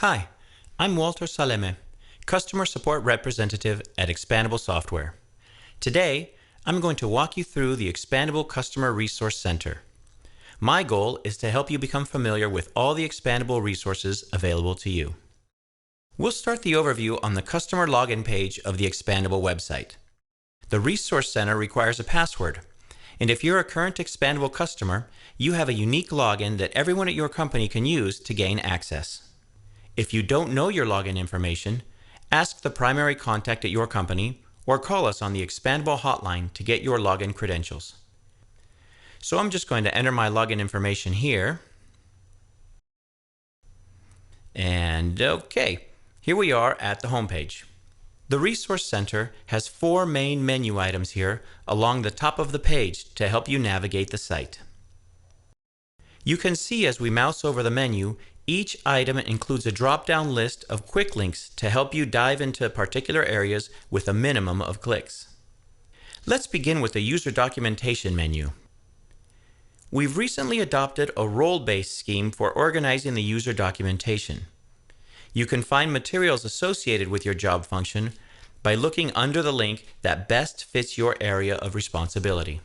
Hi, I'm Walter Saleme, Customer Support Representative at Expandable Software. Today, I'm going to walk you through the Expandable Customer Resource Center. My goal is to help you become familiar with all the expandable resources available to you. We'll start the overview on the Customer Login page of the Expandable website. The Resource Center requires a password, and if you're a current Expandable customer, you have a unique login that everyone at your company can use to gain access. If you don't know your login information, ask the primary contact at your company or call us on the Expandable hotline to get your login credentials. So I'm just going to enter my login information here. And okay, here we are at the home page. The Resource Center has 4 main menu items here along the top of the page to help you navigate the site. You can see as we mouse over the menu, each item includes a drop-down list of quick links to help you dive into particular areas with a minimum of clicks. Let's begin with the User Documentation menu. We've recently adopted a role-based scheme for organizing the user documentation. You can find materials associated with your job function by looking under the link that best fits your area of responsibility.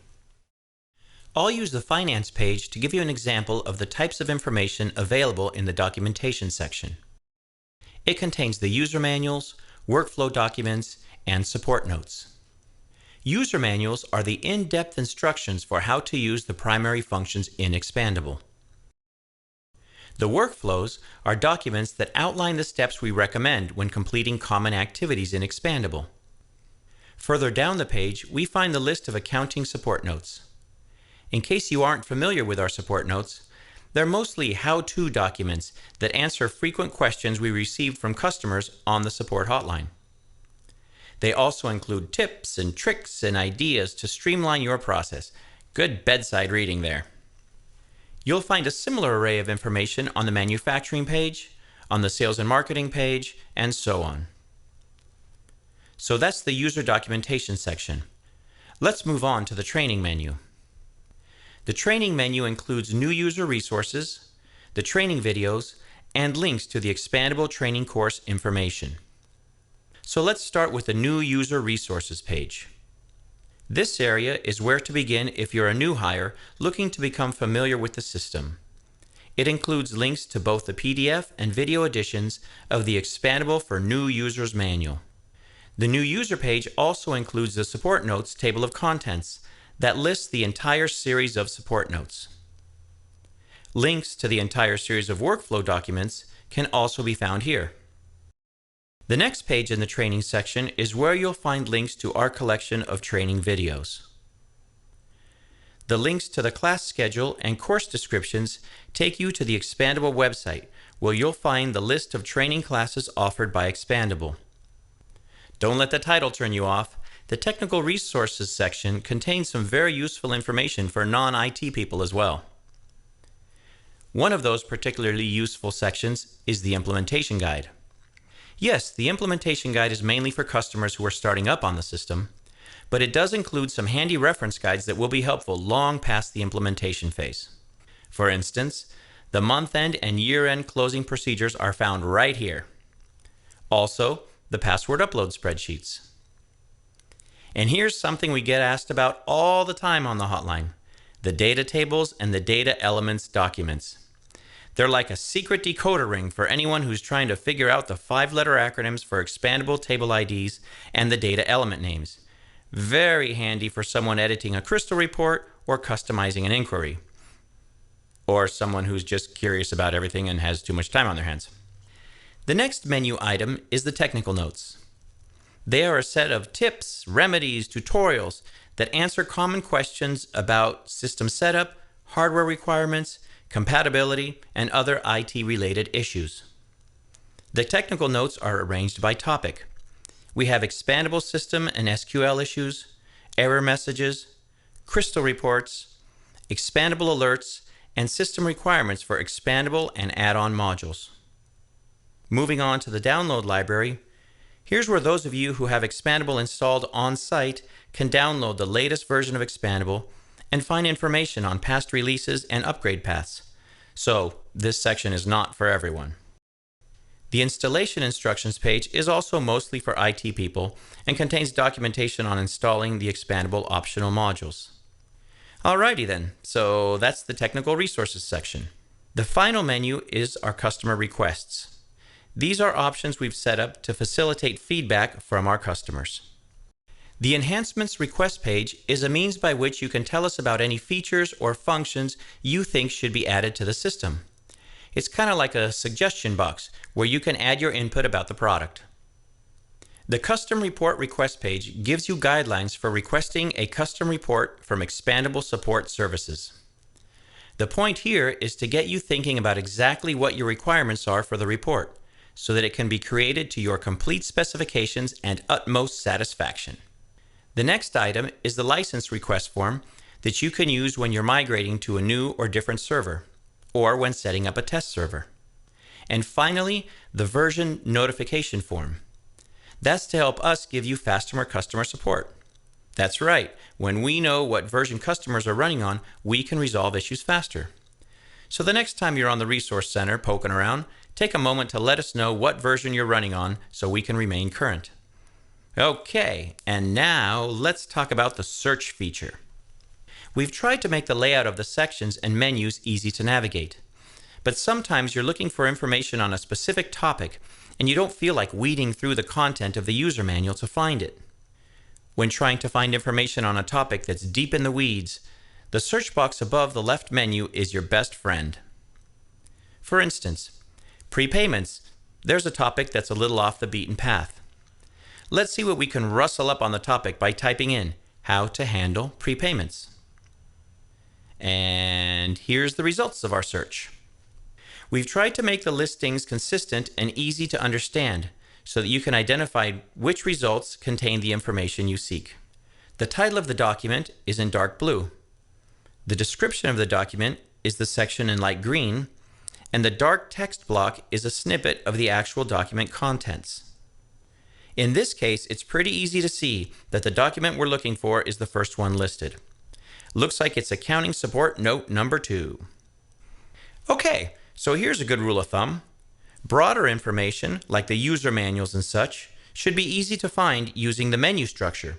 I'll use the Finance page to give you an example of the types of information available in the Documentation section. It contains the user manuals, workflow documents, and support notes. User manuals are the in-depth instructions for how to use the primary functions in Expandable. The workflows are documents that outline the steps we recommend when completing common activities in Expandable. Further down the page, we find the list of accounting support notes. In case you aren't familiar with our support notes, they're mostly how-to documents that answer frequent questions we received from customers on the support hotline. They also include tips and tricks and ideas to streamline your process. Good bedside reading there. You'll find a similar array of information on the manufacturing page, on the sales and marketing page, and so on. So that's the user documentation section. Let's move on to the training menu. The training menu includes new user resources, the training videos, and links to the Expandable training course information. So let's start with the new user resources page. This area is where to begin if you're a new hire looking to become familiar with the system. It includes links to both the PDF and video editions of the Expandable for New Users manual. The new user page also includes the support notes table of contents that lists the entire series of support notes. Links to the entire series of workflow documents can also be found here. The next page in the training section is where you'll find links to our collection of training videos. The links to the class schedule and course descriptions take you to the Expandable website, where you'll find the list of training classes offered by Expandable. Don't let the title turn you off. The Technical Resources section contains some very useful information for non-IT people as well. One of those particularly useful sections is the Implementation Guide. Yes, the Implementation Guide is mainly for customers who are starting up on the system, but it does include some handy reference guides that will be helpful long past the implementation phase. For instance, the month-end and year-end closing procedures are found right here. Also, the password upload spreadsheets. And here's something we get asked about all the time on the hotline: the data tables and the data elements documents. They're like a secret decoder ring for anyone who's trying to figure out the 5-letter acronyms for Expandable table IDs and the data element names. Very handy for someone editing a Crystal report or customizing an inquiry. Or someone who's just curious about everything and has too much time on their hands. The next menu item is the technical notes. They are a set of tips, remedies, tutorials that answer common questions about system setup, hardware requirements, compatibility, and other IT-related issues. The technical notes are arranged by topic. We have Expandable system and SQL issues, error messages, Crystal reports, Expandable alerts, and system requirements for Expandable and add-on modules. Moving on to the download library, here's where those of you who have Expandable installed on-site can download the latest version of Expandable and find information on past releases and upgrade paths. So this section is not for everyone. The installation instructions page is also mostly for IT people and contains documentation on installing the Expandable optional modules. Alrighty then, so that's the technical resources section. The final menu is our customer requests. These are options we've set up to facilitate feedback from our customers. The enhancements request page is a means by which you can tell us about any features or functions you think should be added to the system. It's kind of like a suggestion box where you can add your input about the product. The custom report request page gives you guidelines for requesting a custom report from Expandable support services. The point here is to get you thinking about exactly what your requirements are for the report, so that it can be created to your complete specifications and utmost satisfaction. The next item is the license request form that you can use when you're migrating to a new or different server, or when setting up a test server. And finally, the version notification form. That's to help us give you faster customer support. That's right, when we know what version customers are running on, we can resolve issues faster. So the next time you're on the Resource Center poking around, take a moment to let us know what version you're running on so we can remain current. Okay, and now let's talk about the search feature. We've tried to make the layout of the sections and menus easy to navigate. But sometimes you're looking for information on a specific topic and you don't feel like weeding through the content of the user manual to find it. When trying to find information on a topic that's deep in the weeds, the search box above the left menu is your best friend. For instance, prepayments. There's a topic that's a little off the beaten path. Let's see what we can rustle up on the topic by typing in how to handle prepayments. And here's the results of our search. We've tried to make the listings consistent and easy to understand so that you can identify which results contain the information you seek. The title of the document is in dark blue. The description of the document is the section in light green, and the dark text block is a snippet of the actual document contents. In this case, it's pretty easy to see that the document we're looking for is the first one listed. Looks like it's Accounting Support Note number 2. Okay, so here's a good rule of thumb. Broader information, like the user manuals and such, should be easy to find using the menu structure.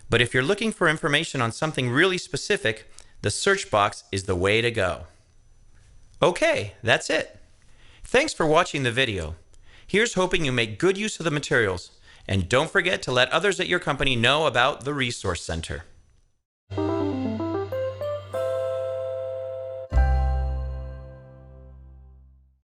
But if you're looking for information on something really specific, the search box is the way to go. Okay, that's it. Thanks for watching the video. Here's hoping you make good use of the materials. And don't forget to let others at your company know about the Resource Center.